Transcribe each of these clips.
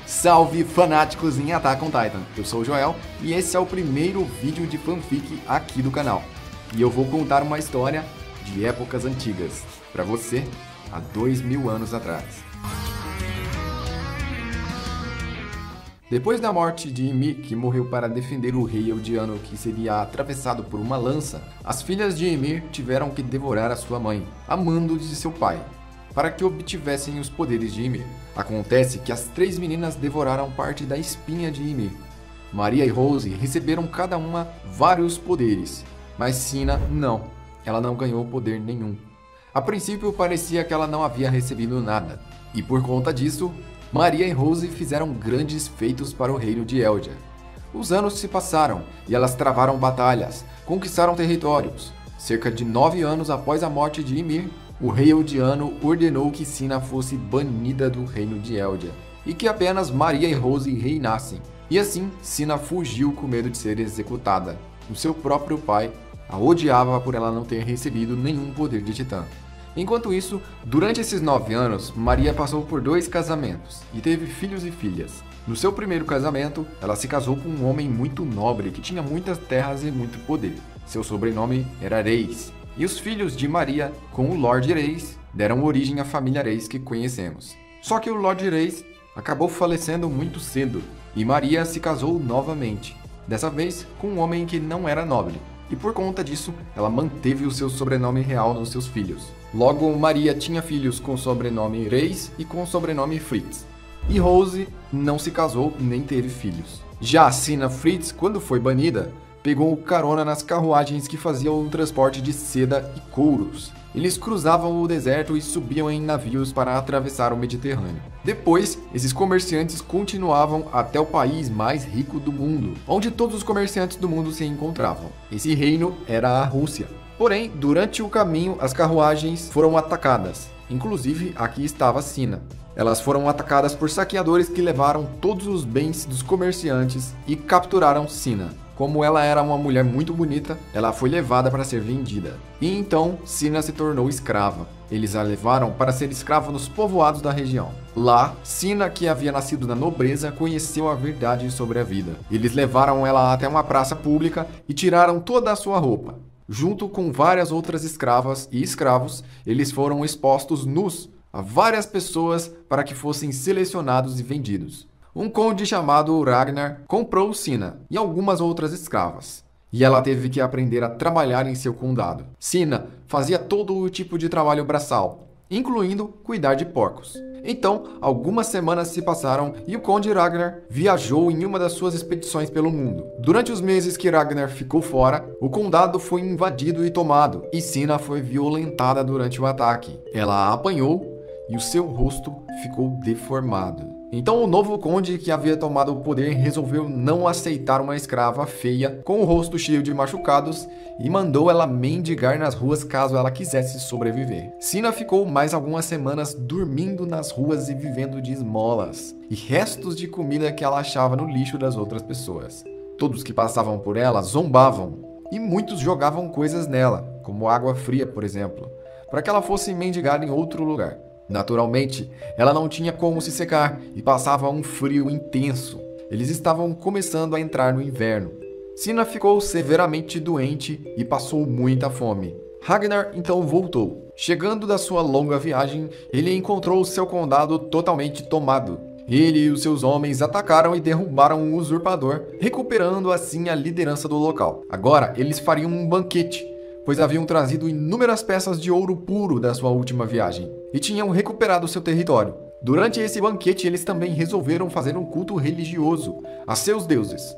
Salve fanáticos em Attack on Titan, eu sou o Joel e esse é o primeiro vídeo de fanfic aqui do canal. E eu vou contar uma história de épocas antigas, pra você, há 2000 anos atrás. Depois da morte de Ymir, que morreu para defender o rei Eldiano que seria atravessado por uma lança, as filhas de Ymir tiveram que devorar a sua mãe, a mando de seu pai, para que obtivessem os poderes de Ymir. Acontece que as três meninas devoraram parte da espinha de Ymir. Maria e Rose receberam cada uma vários poderes, mas Sina não, ela não ganhou poder nenhum. A princípio parecia que ela não havia recebido nada, e por conta disso, Maria e Rose fizeram grandes feitos para o reino de Eldia. Os anos se passaram e elas travaram batalhas, conquistaram territórios. Cerca de 9 anos após a morte de Ymir, o rei Eldiano ordenou que Sina fosse banida do reino de Eldia e que apenas Maria e Rose reinassem. E assim, Sina fugiu com medo de ser executada. O seu próprio pai a odiava por ela não ter recebido nenhum poder de titã. Enquanto isso, durante esses 9 anos, Maria passou por 2 casamentos e teve filhos e filhas. No seu primeiro casamento, ela se casou com um homem muito nobre que tinha muitas terras e muito poder. Seu sobrenome era Reis. E os filhos de Maria, com o Lord Reis, deram origem à família Reis que conhecemos. Só que o Lord Reis acabou falecendo muito cedo e Maria se casou novamente, dessa vez com um homem que não era nobre. E por conta disso, ela manteve o seu sobrenome real nos seus filhos. Logo, Maria tinha filhos com o sobrenome Reis e com o sobrenome Fritz. E Rose não se casou nem teve filhos. Já Sina Fritz, quando foi banida, pegou carona nas carruagens que faziam o transporte de seda e couros. Eles cruzavam o deserto e subiam em navios para atravessar o Mediterrâneo. Depois, esses comerciantes continuavam até o país mais rico do mundo, onde todos os comerciantes do mundo se encontravam. Esse reino era a Rússia. Porém, durante o caminho, as carruagens foram atacadas. Inclusive, aqui estava Sina. Elas foram atacadas por saqueadores que levaram todos os bens dos comerciantes e capturaram Sina. Como ela era uma mulher muito bonita, ela foi levada para ser vendida. E então, Sina se tornou escrava. Eles a levaram para ser escrava nos povoados da região. Lá, Sina, que havia nascido na nobreza, conheceu a verdade sobre a vida. Eles levaram ela até uma praça pública e tiraram toda a sua roupa. Junto com várias outras escravas e escravos, eles foram expostos nus a várias pessoas para que fossem selecionados e vendidos. Um conde chamado Ragnar comprou Sina e algumas outras escravas, e ela teve que aprender a trabalhar em seu condado. Sina fazia todo o tipo de trabalho braçal, incluindo cuidar de porcos. Então, algumas semanas se passaram e o conde Ragnar viajou em uma das suas expedições pelo mundo. Durante os meses que Ragnar ficou fora, o condado foi invadido e tomado, e Sina foi violentada durante o ataque. Ela apanhou e o seu rosto ficou deformado. Então o novo conde que havia tomado o poder resolveu não aceitar uma escrava feia com o rosto cheio de machucados e mandou ela mendigar nas ruas caso ela quisesse sobreviver. Sina ficou mais algumas semanas dormindo nas ruas e vivendo de esmolas e restos de comida que ela achava no lixo das outras pessoas. Todos que passavam por ela zombavam e muitos jogavam coisas nela, como água fria, por exemplo, para que ela fosse mendigar em outro lugar. Naturalmente, ela não tinha como se secar e passava um frio intenso. Eles estavam começando a entrar no inverno. Sina ficou severamente doente e passou muita fome. Ragnar então voltou. Chegando da sua longa viagem, ele encontrou seu condado totalmente tomado. Ele e os seus homens atacaram e derrubaram o usurpador, recuperando assim a liderança do local. Agora, eles fariam um banquete, pois haviam trazido inúmeras peças de ouro puro da sua última viagem e tinham recuperado seu território. Durante esse banquete, eles também resolveram fazer um culto religioso a seus deuses.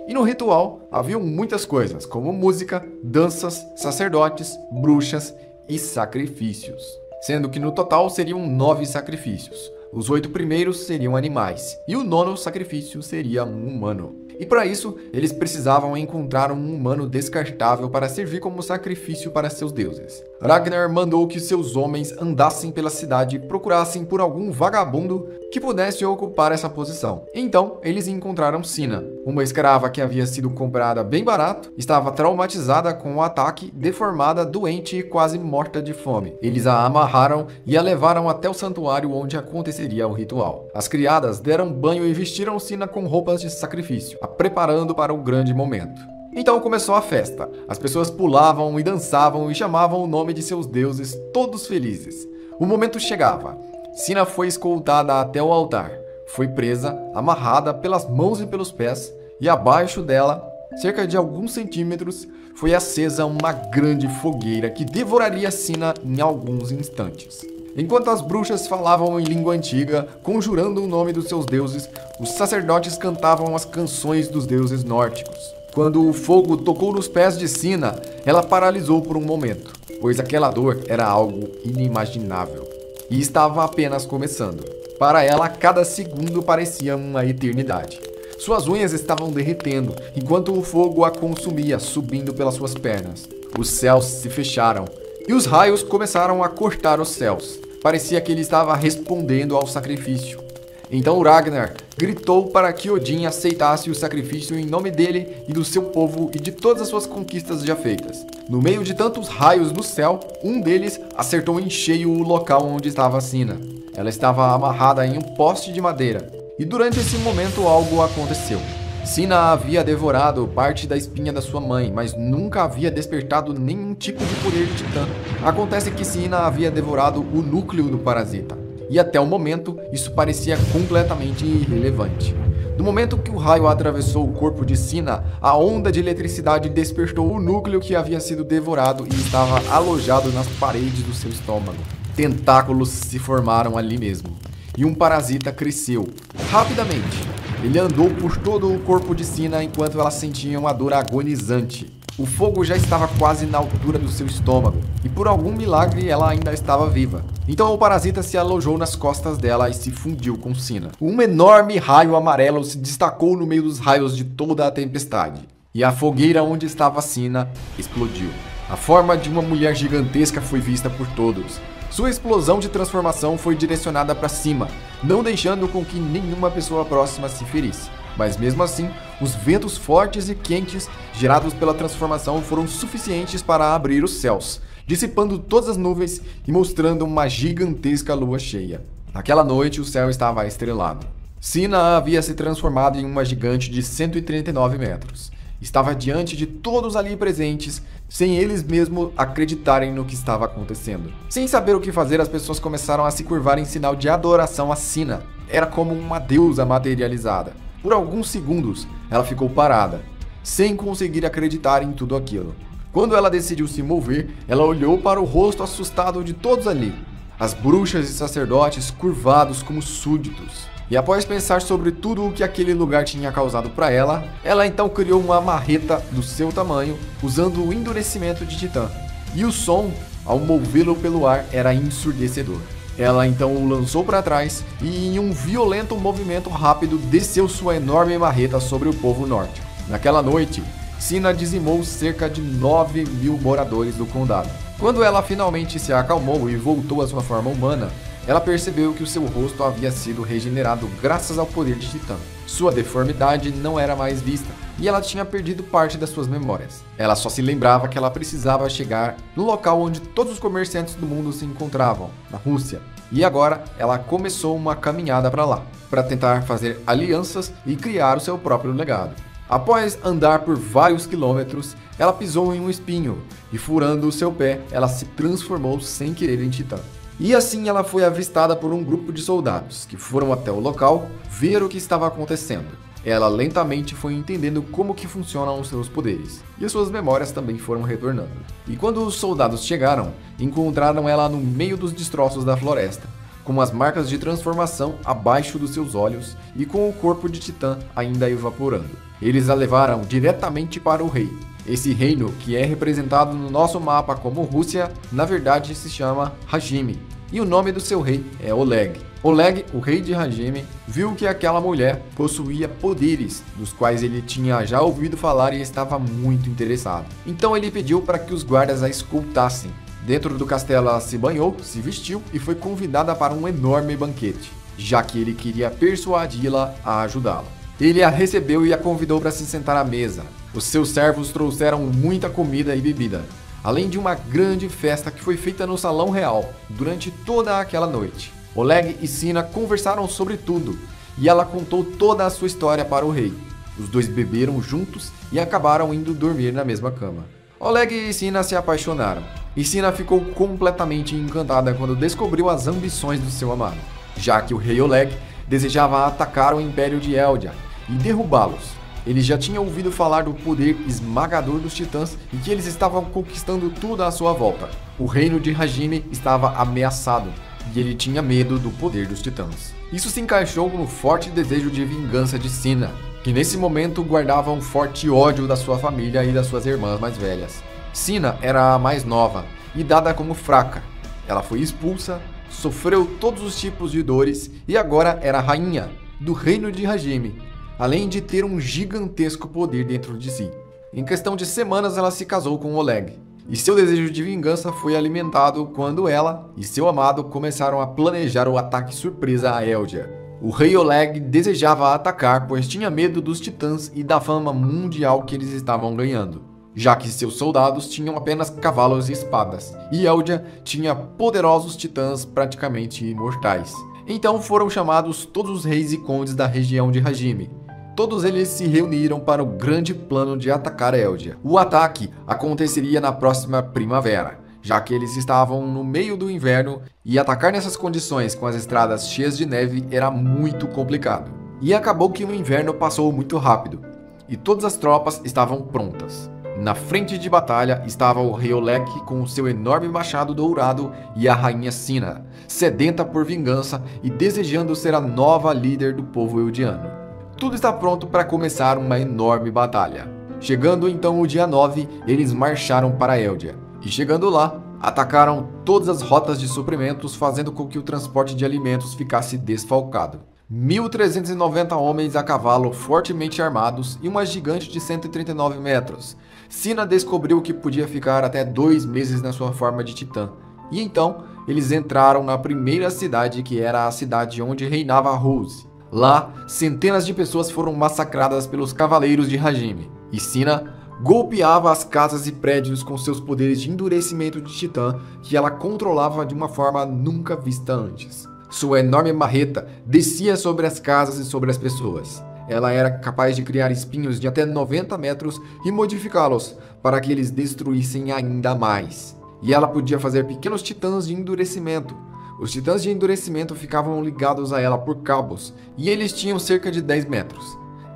E no ritual, haviam muitas coisas, como música, danças, sacerdotes, bruxas e sacrifícios. Sendo que no total seriam 9 sacrifícios. Os 8 primeiros seriam animais, e o 9º sacrifício seria um humano. E para isso, eles precisavam encontrar um humano descartável para servir como sacrifício para seus deuses. Ragnar mandou que seus homens andassem pela cidade e procurassem por algum vagabundo que pudesse ocupar essa posição. Então, eles encontraram Sina, uma escrava que havia sido comprada bem barato, estava traumatizada com o ataque, deformada, doente e quase morta de fome. Eles a amarraram e a levaram até o santuário onde aconteceria o ritual. As criadas deram banho e vestiram Sina com roupas de sacrifício, a preparando para o grande momento. Então começou a festa. As pessoas pulavam e dançavam e chamavam o nome de seus deuses, todos felizes. O momento chegava. Sina foi escoltada até o altar. Foi presa, amarrada pelas mãos e pelos pés, e abaixo dela, cerca de alguns centímetros, foi acesa uma grande fogueira que devoraria Sina em alguns instantes. Enquanto as bruxas falavam em língua antiga, conjurando o nome dos seus deuses, os sacerdotes cantavam as canções dos deuses nórdicos. Quando o fogo tocou nos pés de Sina, ela paralisou por um momento, pois aquela dor era algo inimaginável. E estava apenas começando. Para ela, cada segundo parecia uma eternidade. Suas unhas estavam derretendo, enquanto o fogo a consumia, subindo pelas suas pernas. Os céus se fecharam, e os raios começaram a cortar os céus. Parecia que ele estava respondendo ao sacrifício. Então Ragnar gritou para que Odin aceitasse o sacrifício em nome dele e do seu povo e de todas as suas conquistas já feitas. No meio de tantos raios no céu, um deles acertou em cheio o local onde estava Sina. Ela estava amarrada em um poste de madeira. E durante esse momento algo aconteceu. Sina havia devorado parte da espinha da sua mãe, mas nunca havia despertado nenhum tipo de poder de titã. Acontece que Sina havia devorado o núcleo do parasita. E até o momento, isso parecia completamente irrelevante. No momento que o raio atravessou o corpo de Sina, a onda de eletricidade despertou o núcleo que havia sido devorado e estava alojado nas paredes do seu estômago. Tentáculos se formaram ali mesmo, e um parasita cresceu rapidamente. Ele andou por todo o corpo de Sina enquanto ela sentia uma dor agonizante. O fogo já estava quase na altura do seu estômago, e por algum milagre ela ainda estava viva. Então o parasita se alojou nas costas dela e se fundiu com Sina. Um enorme raio amarelo se destacou no meio dos raios de toda a tempestade, e a fogueira onde estava Sina explodiu. A forma de uma mulher gigantesca foi vista por todos. Sua explosão de transformação foi direcionada para cima, não deixando com que nenhuma pessoa próxima se ferisse. Mas mesmo assim, os ventos fortes e quentes gerados pela transformação foram suficientes para abrir os céus, dissipando todas as nuvens e mostrando uma gigantesca lua cheia. Naquela noite, o céu estava estrelado. Sina havia se transformado em uma gigante de 139 metros. Estava diante de todos ali presentes, sem eles mesmos acreditarem no que estava acontecendo. Sem saber o que fazer, as pessoas começaram a se curvar em sinal de adoração a Sina. Era como uma deusa materializada. Por alguns segundos, ela ficou parada, sem conseguir acreditar em tudo aquilo. Quando ela decidiu se mover, ela olhou para o rosto assustado de todos ali. As bruxas e sacerdotes curvados como súditos. E após pensar sobre tudo o que aquele lugar tinha causado para ela, ela então criou uma marreta do seu tamanho, usando o endurecimento de Titã. E o som, ao movê-lo pelo ar, era ensurdecedor. Ela então o lançou para trás e, em um violento movimento rápido, desceu sua enorme marreta sobre o povo nórdico. Naquela noite, Sina dizimou cerca de 9.000 moradores do condado. Quando ela finalmente se acalmou e voltou à sua forma humana, ela percebeu que o seu rosto havia sido regenerado graças ao poder de Titã. Sua deformidade não era mais vista, e ela tinha perdido parte das suas memórias. Ela só se lembrava que ela precisava chegar no local onde todos os comerciantes do mundo se encontravam, na Rússia. E agora ela começou uma caminhada para lá, para tentar fazer alianças e criar o seu próprio legado. Após andar por vários quilômetros, ela pisou em um espinho, e furando o seu pé, ela se transformou sem querer em Titã. E assim ela foi avistada por um grupo de soldados, que foram até o local ver o que estava acontecendo. Ela lentamente foi entendendo como que funcionam os seus poderes, e as suas memórias também foram retornando. E quando os soldados chegaram, encontraram ela no meio dos destroços da floresta, com as marcas de transformação abaixo dos seus olhos e com o corpo de Titã ainda evaporando. Eles a levaram diretamente para o rei. Esse reino, que é representado no nosso mapa como Rússia, na verdade se chama Hajime, e o nome do seu rei é Oleg. Oleg, o rei de Hajime, viu que aquela mulher possuía poderes, dos quais ele tinha já ouvido falar e estava muito interessado. Então ele pediu para que os guardas a escoltassem. Dentro do castelo ela se banhou, se vestiu e foi convidada para um enorme banquete, já que ele queria persuadi-la a ajudá-lo. Ele a recebeu e a convidou para se sentar à mesa. Os seus servos trouxeram muita comida e bebida, além de uma grande festa que foi feita no salão real durante toda aquela noite. Oleg e Sina conversaram sobre tudo, e ela contou toda a sua história para o rei. Os dois beberam juntos e acabaram indo dormir na mesma cama. Oleg e Sina se apaixonaram, e Sina ficou completamente encantada quando descobriu as ambições do seu amado, já que o rei Oleg desejava atacar o Império de Eldia e derrubá-los. Ele já tinha ouvido falar do poder esmagador dos titãs e que eles estavam conquistando tudo à sua volta. O reino de Hajime estava ameaçado, e ele tinha medo do poder dos titãs. Isso se encaixou no forte desejo de vingança de Sina, que nesse momento guardava um forte ódio da sua família e das suas irmãs mais velhas. Sina era a mais nova e dada como fraca. Ela foi expulsa, sofreu todos os tipos de dores e agora era rainha do reino de Hajime, além de ter um gigantesco poder dentro de si. Em questão de semanas ela se casou com Oleg. E seu desejo de vingança foi alimentado quando ela e seu amado começaram a planejar o ataque surpresa a Eldia. O rei Oleg desejava atacar, pois tinha medo dos titãs e da fama mundial que eles estavam ganhando, já que seus soldados tinham apenas cavalos e espadas, e Eldia tinha poderosos titãs praticamente imortais. Então foram chamados todos os reis e condes da região de Hajime. Todos eles se reuniram para o grande plano de atacar Eldia. O ataque aconteceria na próxima primavera, já que eles estavam no meio do inverno e atacar nessas condições com as estradas cheias de neve era muito complicado. E acabou que o inverno passou muito rápido, e todas as tropas estavam prontas. Na frente de batalha estava o rei Oleg com o seu enorme machado dourado e a rainha Sina, sedenta por vingança e desejando ser a nova líder do povo eldiano. Tudo está pronto para começar uma enorme batalha. Chegando então o dia 9, eles marcharam para Eldia. E chegando lá, atacaram todas as rotas de suprimentos, fazendo com que o transporte de alimentos ficasse desfalcado. 1.390 homens a cavalo fortemente armados e uma gigante de 139 metros. Sina descobriu que podia ficar até 2 meses na sua forma de titã. E então, eles entraram na primeira cidade, que era a cidade onde reinava Rose. Lá, centenas de pessoas foram massacradas pelos cavaleiros de Hajime, e Sina golpeava as casas e prédios com seus poderes de endurecimento de titã que ela controlava de uma forma nunca vista antes. Sua enorme marreta descia sobre as casas e sobre as pessoas. Ela era capaz de criar espinhos de até 90 metros e modificá-los para que eles destruíssem ainda mais. E ela podia fazer pequenos titãs de endurecimento. Os titãs de endurecimento ficavam ligados a ela por cabos, e eles tinham cerca de 10 metros.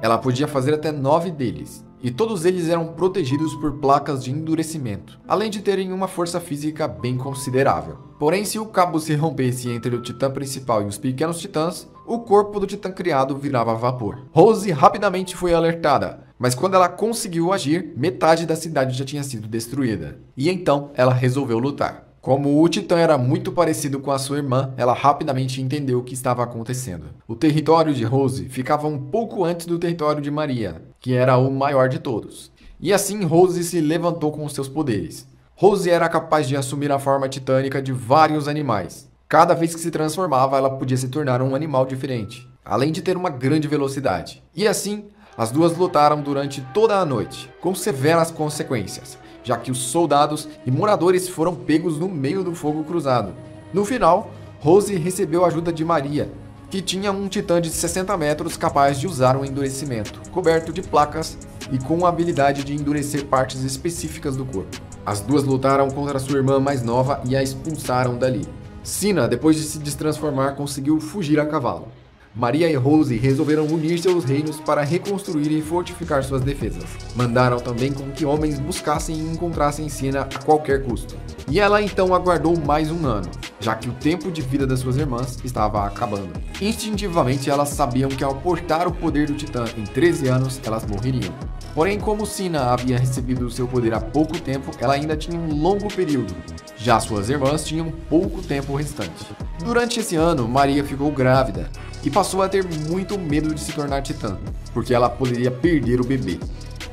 Ela podia fazer até 9 deles, e todos eles eram protegidos por placas de endurecimento, além de terem uma força física bem considerável. Porém, se o cabo se rompesse entre o titã principal e os pequenos titãs, o corpo do titã criado virava vapor. Rose rapidamente foi alertada, mas quando ela conseguiu agir, metade da cidade já tinha sido destruída. E então ela resolveu lutar. Como o titã era muito parecido com a sua irmã, ela rapidamente entendeu o que estava acontecendo. O território de Rose ficava um pouco antes do território de Maria, que era o maior de todos. E assim Rose se levantou com seus poderes. Rose era capaz de assumir a forma titânica de vários animais. Cada vez que se transformava, ela podia se tornar um animal diferente, além de ter uma grande velocidade. E assim, as duas lutaram durante toda a noite, com severas consequências, já que os soldados e moradores foram pegos no meio do fogo cruzado. No final, Rose recebeu a ajuda de Maria, que tinha um titã de 60 metros capaz de usar um endurecimento, coberto de placas e com a habilidade de endurecer partes específicas do corpo. As duas lutaram contra sua irmã mais nova e a expulsaram dali. Sina, depois de se destransformar, conseguiu fugir a cavalo. Maria e Rose resolveram unir seus reinos para reconstruir e fortificar suas defesas. Mandaram também com que homens buscassem e encontrassem Sina a qualquer custo. E ela então aguardou mais um ano, já que o tempo de vida das suas irmãs estava acabando. Instintivamente elas sabiam que ao portar o poder do Titã em 13 anos, elas morreriam. Porém, como Sina havia recebido seu poder há pouco tempo, ela ainda tinha um longo período. Já suas irmãs tinham pouco tempo restante. Durante esse ano, Maria ficou grávida e passou a ter muito medo de se tornar titã, porque ela poderia perder o bebê.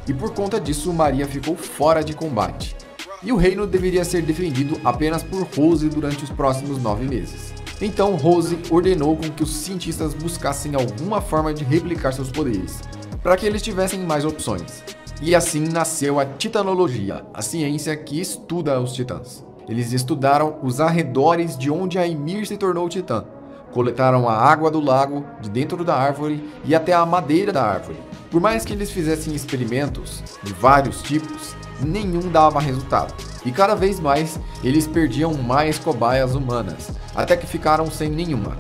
E por conta disso, Maria ficou fora de combate. E o reino deveria ser defendido apenas por Rose durante os próximos 9 meses. Então Rose ordenou com que os cientistas buscassem alguma forma de replicar seus poderes, para que eles tivessem mais opções. E assim nasceu a titanologia, a ciência que estuda os titãs. Eles estudaram os arredores de onde a Ymir se tornou titã. Coletaram a água do lago, de dentro da árvore e até a madeira da árvore. Por mais que eles fizessem experimentos de vários tipos, nenhum dava resultado. E cada vez mais, eles perdiam mais cobaias humanas, até que ficaram sem nenhuma.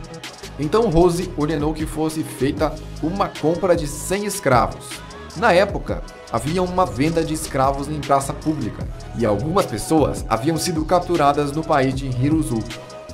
Então Rose ordenou que fosse feita uma compra de 100 escravos. Na época, havia uma venda de escravos em praça pública, e algumas pessoas haviam sido capturadas no país de Hiruzu.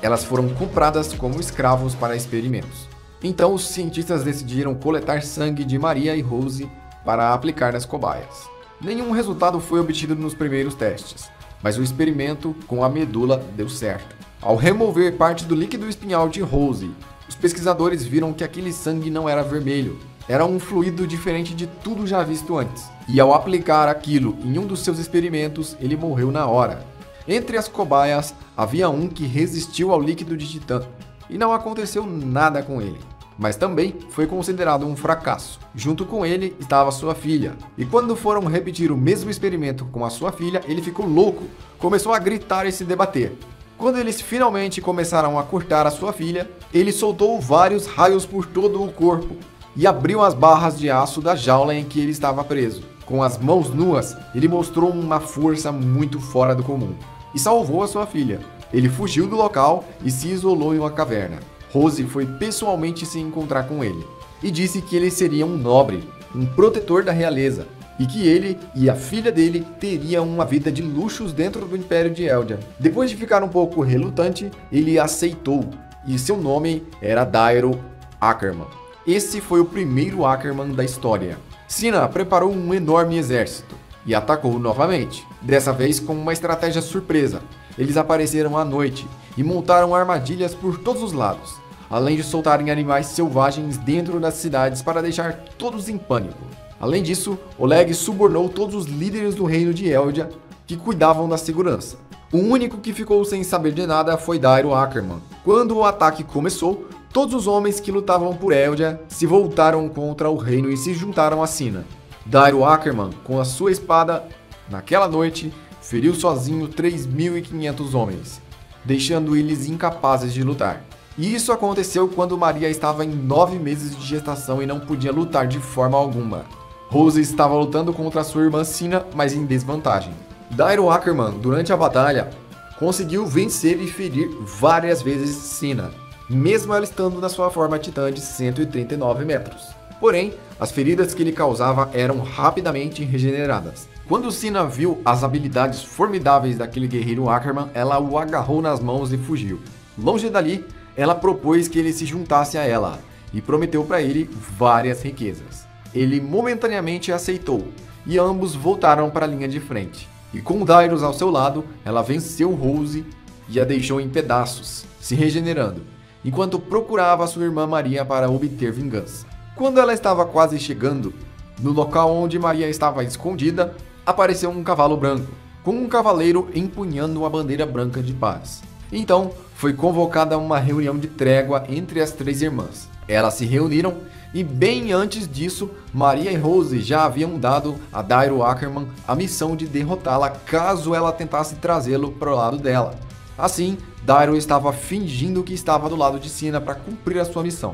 Elas foram compradas como escravos para experimentos. Então os cientistas decidiram coletar sangue de Maria e Rose para aplicar nas cobaias. Nenhum resultado foi obtido nos primeiros testes, mas o experimento com a medula deu certo. Ao remover parte do líquido espinhal de Rose, os pesquisadores viram que aquele sangue não era vermelho, era um fluido diferente de tudo já visto antes. E ao aplicar aquilo em um dos seus experimentos, ele morreu na hora. Entre as cobaias, havia um que resistiu ao líquido de titã, e não aconteceu nada com ele. Mas também foi considerado um fracasso. Junto com ele estava sua filha. E quando foram repetir o mesmo experimento com a sua filha, ele ficou louco, começou a gritar e se debater. Quando eles finalmente começaram a cortar a sua filha, ele soltou vários raios por todo o corpo e abriu as barras de aço da jaula em que ele estava preso. Com as mãos nuas, ele mostrou uma força muito fora do comum e salvou a sua filha. Ele fugiu do local e se isolou em uma caverna. Rose foi pessoalmente se encontrar com ele e disse que ele seria um nobre, um protetor da realeza, e que ele e a filha dele teriam uma vida de luxos dentro do Império de Eldia. Depois de ficar um pouco relutante, ele aceitou, e seu nome era Dairo Ackerman. Esse foi o primeiro Ackerman da história. Sina preparou um enorme exército e atacou novamente, dessa vez com uma estratégia surpresa. Eles apareceram à noite e montaram armadilhas por todos os lados, além de soltarem animais selvagens dentro das cidades para deixar todos em pânico. Além disso, Oleg subornou todos os líderes do reino de Eldia que cuidavam da segurança. O único que ficou sem saber de nada foi Dairo Ackerman. Quando o ataque começou, todos os homens que lutavam por Eldia se voltaram contra o reino e se juntaram a Sina. Dairo Ackerman, com a sua espada, naquela noite, feriu sozinho 3.500 homens, deixando eles incapazes de lutar. E isso aconteceu quando Maria estava em 9 meses de gestação e não podia lutar de forma alguma. Rose estava lutando contra sua irmã Sina, mas em desvantagem. Dairo Ackerman, durante a batalha, conseguiu vencer e ferir várias vezes Sina, mesmo ela estando na sua forma titã de 139 metros. Porém, as feridas que ele causava eram rapidamente regeneradas. Quando Sina viu as habilidades formidáveis daquele guerreiro Ackerman, ela o agarrou nas mãos e fugiu. Longe dali, ela propôs que ele se juntasse a ela e prometeu para ele várias riquezas. Ele momentaneamente aceitou e ambos voltaram para a linha de frente. E com Dairos ao seu lado, ela venceu Rose e a deixou em pedaços, se regenerando, enquanto procurava sua irmã Maria para obter vingança. Quando ela estava quase chegando, no local onde Maria estava escondida, apareceu um cavalo branco, com um cavaleiro empunhando uma bandeira branca de paz. Então, foi convocada uma reunião de trégua entre as 3 irmãs. Elas se reuniram e bem antes disso, Maria e Rose já haviam dado a Dairo Ackerman a missão de derrotá-la caso ela tentasse trazê-lo para o lado dela. Assim, Dairo estava fingindo que estava do lado de Sina para cumprir a sua missão.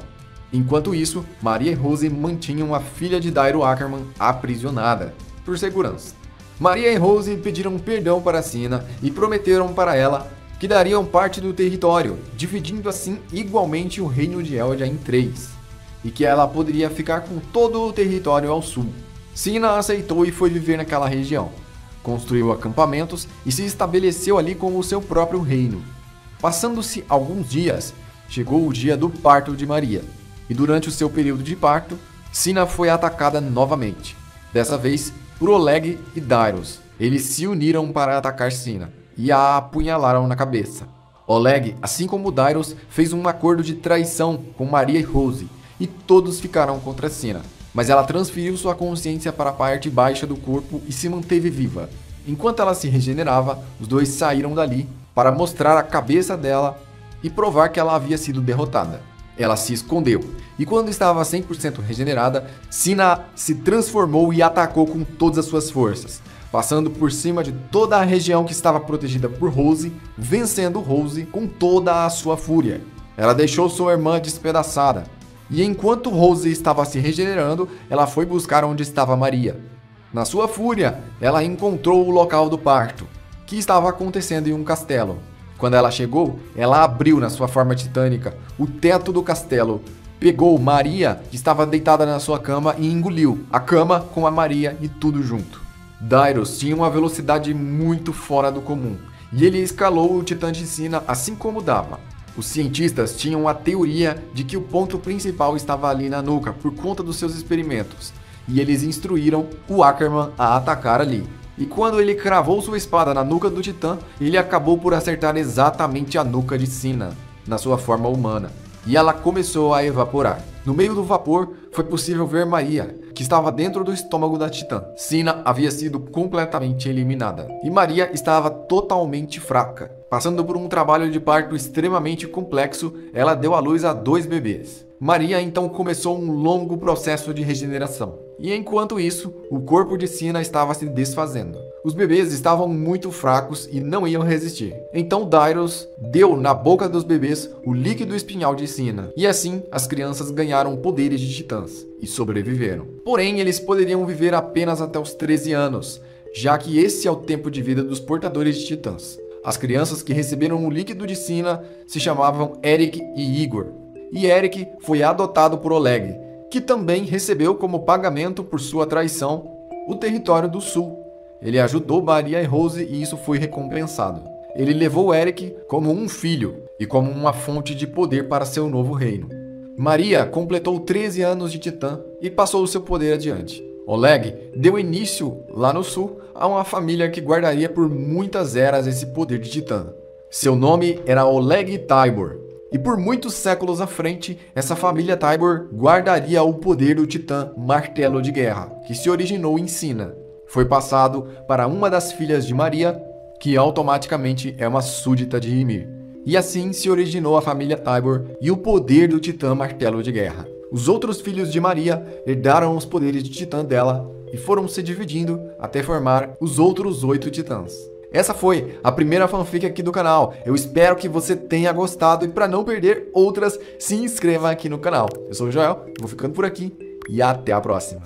Enquanto isso, Maria e Rose mantinham a filha de Dairo Ackerman aprisionada, por segurança. Maria e Rose pediram perdão para Sina e prometeram para ela que dariam parte do território, dividindo assim igualmente o reino de Eldia em 3, e que ela poderia ficar com todo o território ao sul. Sina aceitou e foi viver naquela região. Construiu acampamentos e se estabeleceu ali como o seu próprio reino. Passando-se alguns dias, chegou o dia do parto de Maria, e durante o seu período de parto, Sina foi atacada novamente. dessa vez por Oleg e Dairos. Eles se uniram para atacar Cina e a apunhalaram na cabeça. Oleg, assim como Dairos, fez um acordo de traição com Maria e Rose, e todos ficaram contra Cina. Mas ela transferiu sua consciência para a parte baixa do corpo e se manteve viva. Enquanto ela se regenerava, os dois saíram dali para mostrar a cabeça dela e provar que ela havia sido derrotada. Ela se escondeu, e quando estava 100% regenerada, Cina se transformou e atacou com todas as suas forças, passando por cima de toda a região que estava protegida por Rose, vencendo Rose com toda a sua fúria. Ela deixou sua irmã despedaçada, e enquanto Rose estava se regenerando, ela foi buscar onde estava Maria. Na sua fúria, ela encontrou o local do parto, que estava acontecendo em um castelo. Quando ela chegou, ela abriu na sua forma titânica o teto do castelo, pegou Maria, que estava deitada na sua cama, e engoliu a cama com a Maria e tudo junto. Dairos tinha uma velocidade muito fora do comum, e ele escalou o Titã de Cina assim como dava. Os cientistas tinham a teoria de que o ponto principal estava ali na nuca por conta dos seus experimentos, e eles instruíram o Ackerman a atacar ali. E quando ele cravou sua espada na nuca do Titã, ele acabou por acertar exatamente a nuca de Cina, na sua forma humana, e ela começou a evaporar. No meio do vapor, foi possível ver Maria, que estava dentro do estômago da Titã. Cina havia sido completamente eliminada, e Maria estava totalmente fraca. Passando por um trabalho de parto extremamente complexo, ela deu à luz a 2 bebês. Maria então começou um longo processo de regeneração. E enquanto isso, o corpo de Cina estava se desfazendo. Os bebês estavam muito fracos e não iam resistir. Então Dairos deu na boca dos bebês o líquido espinhal de Cina. E assim, as crianças ganharam poderes de titãs e sobreviveram. Porém, eles poderiam viver apenas até os 13 anos, já que esse é o tempo de vida dos portadores de titãs. As crianças que receberam o líquido de Cina se chamavam Eric e Igor. E Eric foi adotado por Oleg, que também recebeu como pagamento por sua traição o território do sul. Ele ajudou Maria e Rose e isso foi recompensado. Ele levou Eric como um filho e como uma fonte de poder para seu novo reino. Maria completou 13 anos de titã e passou o seu poder adiante. Oleg deu início, lá no sul, a uma família que guardaria por muitas eras esse poder de titã. Seu nome era Oleg Tybor. E por muitos séculos à frente, essa família Tybor guardaria o poder do titã Martelo de Guerra, que se originou em Cina. Foi passado para uma das filhas de Maria, que automaticamente é uma súdita de Ymir. E assim se originou a família Tybor e o poder do titã Martelo de Guerra. Os outros filhos de Maria herdaram os poderes de titã dela e foram se dividindo até formar os outros 8 titãs. Essa foi a primeira fanfic aqui do canal. Eu espero que você tenha gostado e para não perder outras, se inscreva aqui no canal. Eu sou o Joel, vou ficando por aqui e até a próxima.